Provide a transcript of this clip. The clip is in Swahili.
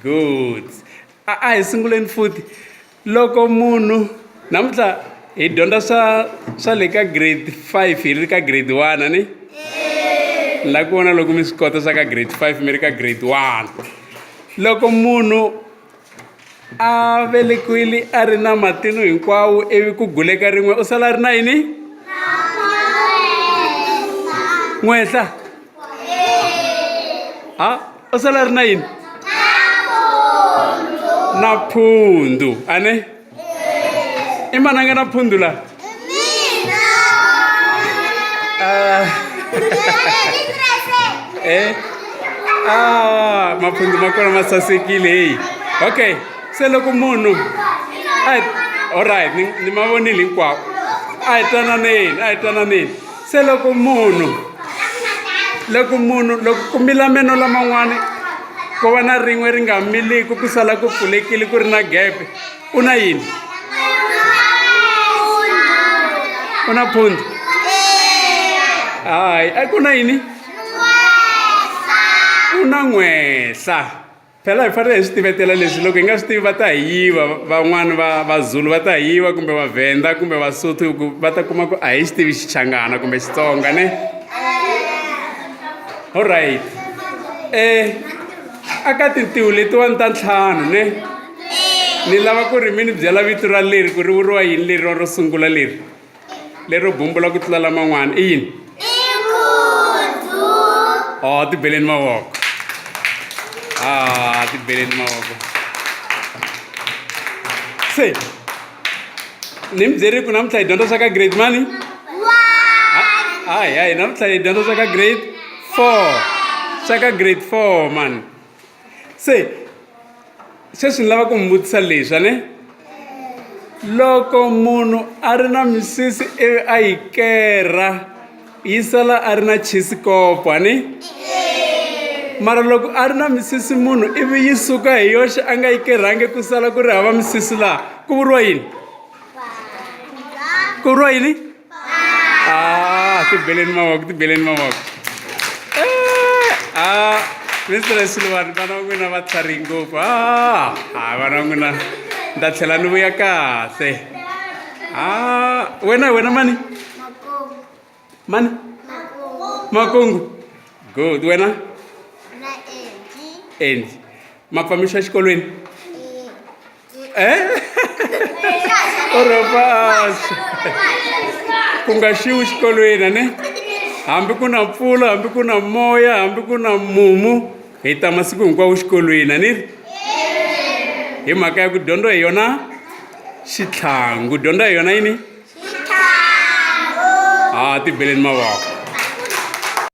Good. A hi sunguleni futhi loko munhu namuntlha hi dyondza swa le ka grade 5 hi ri ka grade 1 ni la ku vona loko mi swi kota swa ka grade 5 mi ri ka grade 1 loko munhu a velekiwile a ri na matino hinkwawo ivi ku guleka rin'we u sala a ri na yini n'wehla u sala a ri na yini na phundu ane i mani a nga na phundu la maphundu ma kona ma sasekile heyi okay se loko munhu alright ni ma vonile hinkwawo a hi twananeni se loko ku mila meno laman'wani ku va na rin'we ri nga miliku ku sala ku pfulekile ku ri na gepe u na yini u na phundu hayi a ku na yini u na n'wehla phela hi fanele hi swi tivetela leswi loko hi nga swi tivi va ta hi yiva van'wani vazulu va ta hi yiva kumbe vavhenda kumbe vasotho va ta kuma ku a hi xi tivi xichangana kumbe xitsonga ne alright aka tintiho letiwani ta ntlhanu ne ni lava ku ri mi ni byela vito ra leri ku ri vuriwa yini leri ro sungula lero bumbula ku tlula laman'wana i yini tibeleni mavoko tibeleni mavoko se ni mi byeri ku namuntlha hi dyondza swa ka grade mani hayi namuntlha hi dyondza swa ka grade 4 swa ka grade 4 mani se sweswi ni lava ku mi vutisa leswi ne loko munhu a ri na misisi ivi a yi kerha yi sala a ri na chisikopo ani mara loko a ri na misisi munhu ivi yi suka hi yoxe a nga yi kerhangi ku sala ku ri hava misisi laha ku vuriwa yini tibeleni mavoko Mr. Silvan vana va n'wina va tlhari ngopfu vana va n'wina ni ta tlhela ni vuya kahle wena mani makungu good wena Andy ma fambisa xikolweni oropasa ku nga xiwi xikolweni ne hambi ku na mpfula hambi ku na moya hambi ku na mumu hi ta masiku hinkwawo xikolweni ni hi mhaka ya ku dyondzo hi yona xitlhangu dyondza hi yona yini tibeleni mavoko